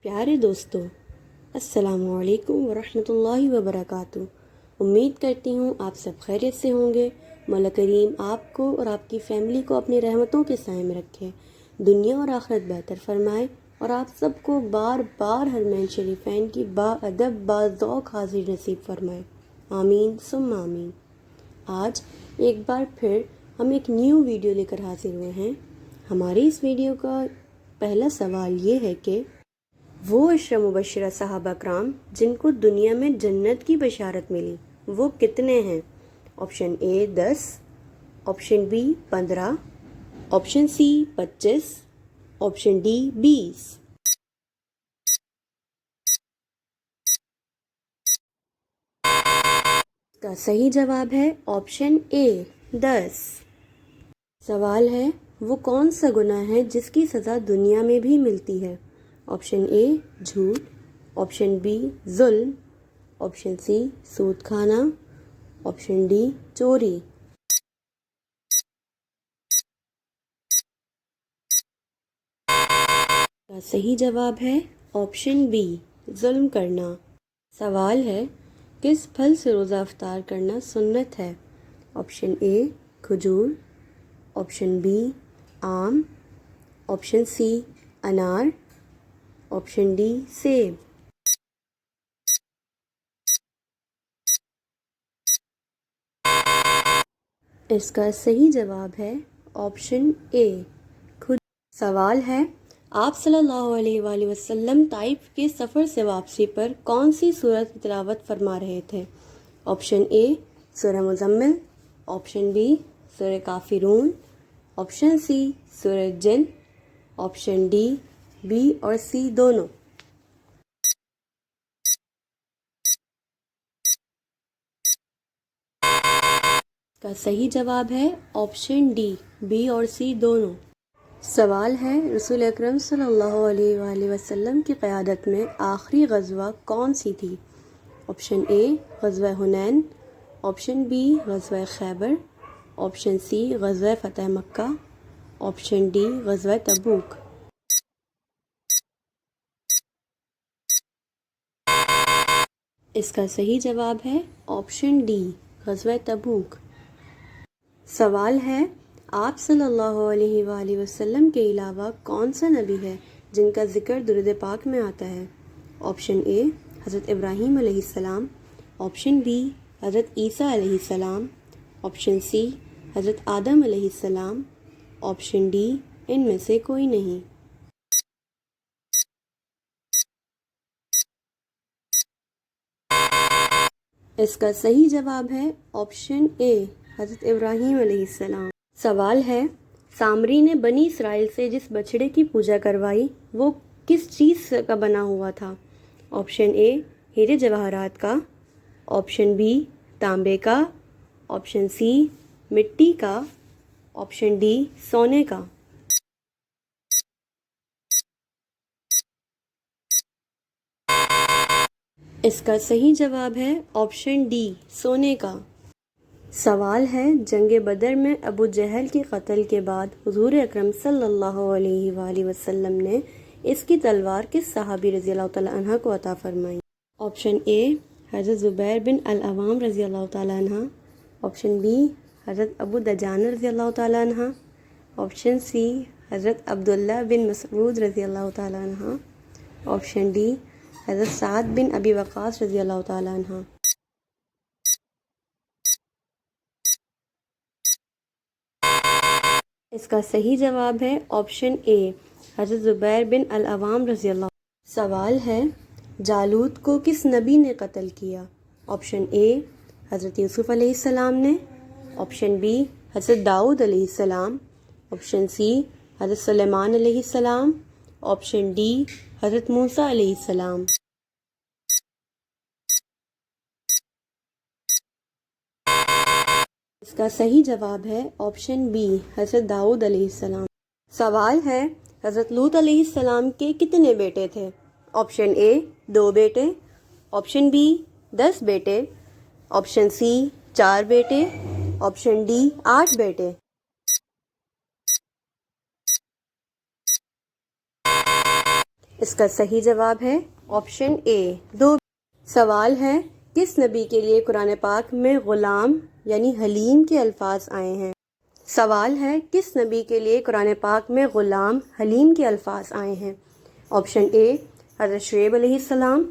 پیارے دوستو، السلام علیکم ورحمۃ اللہ وبرکاتہ۔ امید کرتی ہوں آپ سب خیریت سے ہوں گے۔ مولا کریم آپ کو اور آپ کی فیملی کو اپنی رحمتوں کے سائے میں رکھے، دنیا اور آخرت بہتر فرمائے، اور آپ سب کو بار بار حرمین شریفین کی با ادب با ذوق حاضر نصیب فرمائے، آمین ثم آمین۔ آج ایک بار پھر ہم ایک نیو ویڈیو لے کر حاضر ہوئے ہیں۔ ہماری اس ویڈیو کا پہلا سوال یہ ہے کہ وہ 10 مبشرہ صحابہ کرام جن کو دنیا میں جنت کی بشارت ملی وہ کتنے ہیں؟ Option A 10، option B 15، option C 25، option D 20۔ اس کا صحیح جواب ہے آپشن اے 10۔ سوال ہے وہ کون سا گناہ ہے جس کی سزا دنیا میں بھی ملتی ہے؟ آپشن اے جھوٹ، آپشن بی ظلم، آپشن سی سود کھانا، آپشن ڈی چوری۔ کا صحیح جواب ہے آپشن بی ظلم کرنا۔ سوال ہے کس پھل سے روزہ افطار کرنا سنت ہے؟ آپشن اے کھجور، آپشن بی آم، آپشن سی انار، آپشن ڈی سیب۔ اس کا صحیح جواب ہے آپشن اے کھجور۔ سوال ہے آپ صلی اللہ علیہ وآلہ وسلم طائف کے سفر سے واپسی پر کون سی سورت کی تلاوت فرما رہے تھے؟ آپشن اے سورہ مزمل، آپشن بی سورہ کافرون، آپشن سی سورہ جن، آپشن ڈی بی اور سی دونوں۔ کا صحیح جواب ہے آپشن ڈی بی اور سی دونوں۔ سوال ہے رسول اکرم صلی اللہ علیہ وآلہ وسلم کی قیادت میں آخری غزوہ کون سی تھی؟ آپشن اے غزوہ حنین، آپشن بی غزوہ خیبر، آپشن سی غزوہ فتح مکہ، آپشن ڈی غزوہ تبوک۔ اس کا صحیح جواب ہے آپشن ڈی غزوہ تبوک۔ سوال ہے آپ صلی اللہ علیہ وآلہ وسلم کے علاوہ کون سا نبی ہے جن کا ذکر درود پاک میں آتا ہے؟ آپشن اے حضرت ابراہیم علیہ السلام، آپشن بی حضرت عیسیٰ علیہ السلام، آپشن سی حضرت آدم علیہ السلام، آپشن ڈی ان میں سے کوئی نہیں۔ اس کا صحیح جواب ہے آپشن اے حضرت ابراہیم علیہ السلام۔ سوال ہے سامری نے بنی اسرائیل سے جس بچڑے کی پوجا کروائی وہ کس چیز کا بنا ہوا تھا؟ آپشن اے ہیرے جواہرات کا، آپشن بی تانبے کا، آپشن سی مٹی کا، آپشن ڈی سونے کا۔ اس کا صحیح جواب ہے آپشن ڈی سونے کا۔ سوال ہے جنگ بدر میں ابو جہل کے قتل کے بعد حضور اکرم صلی اللہ علیہ وآلہ وسلم نے اس کی تلوار کس صحابی رضی اللہ تعالیٰ عنہ کو عطا فرمائی؟ آپشن اے حضرت زبیر بن العوام رضی اللہ تعالیٰ عنہ، آپشن بی حضرت ابو دجانہ رضی اللہ تعالیٰ عنہ، آپشن سی حضرت عبداللہ بن مسعود رضی اللہ تعالیٰ عنہ، آپشن ڈی حضرت سعد بن ابی وقاص رضی اللہ تعالیٰ عنہ۔ اس کا صحیح جواب ہے آپشن اے حضرت زبیر بن العوام رضی اللہ۔ سوال ہے جالوت کو کس نبی نے قتل کیا؟ آپشن اے حضرت یوسف علیہ السلام نے، آپشن بی حضرت داؤد علیہ السلام، آپشن سی حضرت سلیمان علیہ السلام، آپشن ڈی حضرت موسیٰ علیہ السلام۔ اس کا صحیح جواب ہے آپشن بی حضرت داؤد علیہ السلام۔ سوال ہے حضرت لوط علیہ السلام کے کتنے بیٹے تھے؟ آپشن اے 2 بیٹے، آپشن بی 10 بیٹے، آپشن سی 4 بیٹے، آپشن ڈی 8 بیٹے۔ اس کا صحیح جواب ہے آپشن اے 2۔ سوال ہے کس نبی کے لیے قرآن پاک میں غلام یعنی حلیم کے الفاظ آئے ہیں؟ سوال ہے کس نبی کے لیے قرآن پاک میں غلام حلیم کے الفاظ آئے ہیں؟ آپشن اے حضرت شعیب علیہ السلام،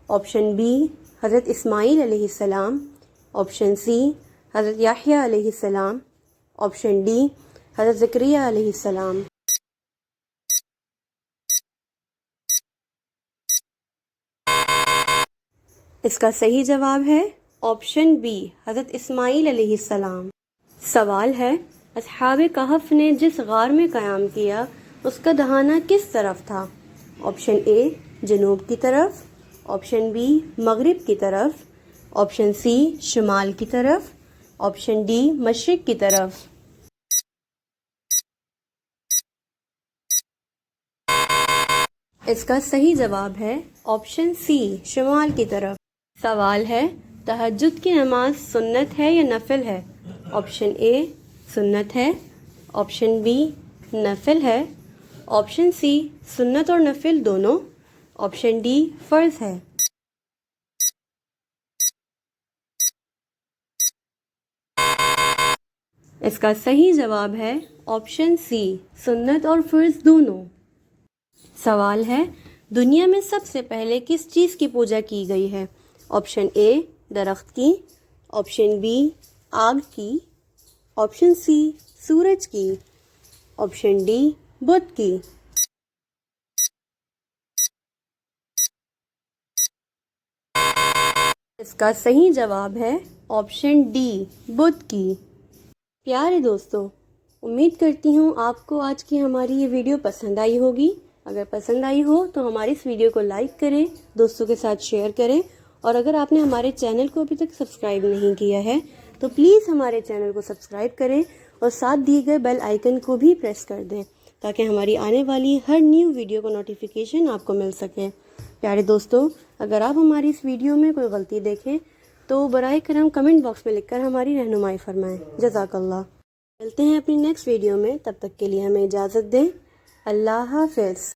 آپشن بی حضرت اسماعیل علیہ السلام، آپشن سی حضرت یحییٰ علیہ السلام، آپشن ڈی حضرت زکریا علیہ السلام۔ اس کا صحیح جواب ہے آپشن بی حضرت اسماعیل علیہ السلام۔ سوال ہے اصحاب کہف نے جس غار میں قیام کیا اس کا دہانہ کس طرف تھا؟ آپشن اے جنوب کی طرف، آپشن بی مغرب کی طرف، آپشن سی شمال کی طرف، آپشن ڈی مشرق کی طرف۔ اس کا صحیح جواب ہے آپشن سی شمال کی طرف۔ سوال ہے تہجد کی نماز سنت ہے یا نفل ہے؟ آپشن اے سنت ہے، آپشن بی نفل ہے، آپشن سی سنت اور نفل دونوں، آپشن ڈی فرض ہے۔ اس کا صحیح جواب ہے آپشن سی سنت اور فرض دونوں۔ سوال ہے دنیا میں سب سے پہلے کس چیز کی پوجا کی گئی ہے؟ آپشن اے درخت کی، آپشن بی آگ کی، آپشن سی سورج کی، آپشن ڈی بت کی۔ اس کا صحیح جواب ہے آپشن ڈی بت کی۔ پیارے دوستو، امید کرتی ہوں آپ کو آج کی ہماری یہ ویڈیو پسند آئی ہوگی۔ اگر پسند آئی ہو تو ہماری اس ویڈیو کو لائک کریں، دوستوں کے ساتھ شیئر کریں، اور اگر آپ نے ہمارے چینل کو ابھی تک سبسکرائب نہیں کیا ہے تو پلیز ہمارے چینل کو سبسکرائب کریں اور ساتھ دیے گئے بیل آئیکن کو بھی پریس کر دیں تاکہ ہماری آنے والی ہر نیو ویڈیو کو نوٹیفیکیشن آپ کو مل سکے۔ پیارے دوستو، اگر آپ ہماری اس ویڈیو میں کوئی غلطی دیکھیں تو براہ کرم کمنٹ باکس میں لکھ کر ہماری رہنمائی فرمائیں۔ جزاک اللہ۔ ملتے ہیں اپنی نیکسٹ ویڈیو میں، تب تک کے لیے ہمیں اجازت دیں۔ اللہ حافظ۔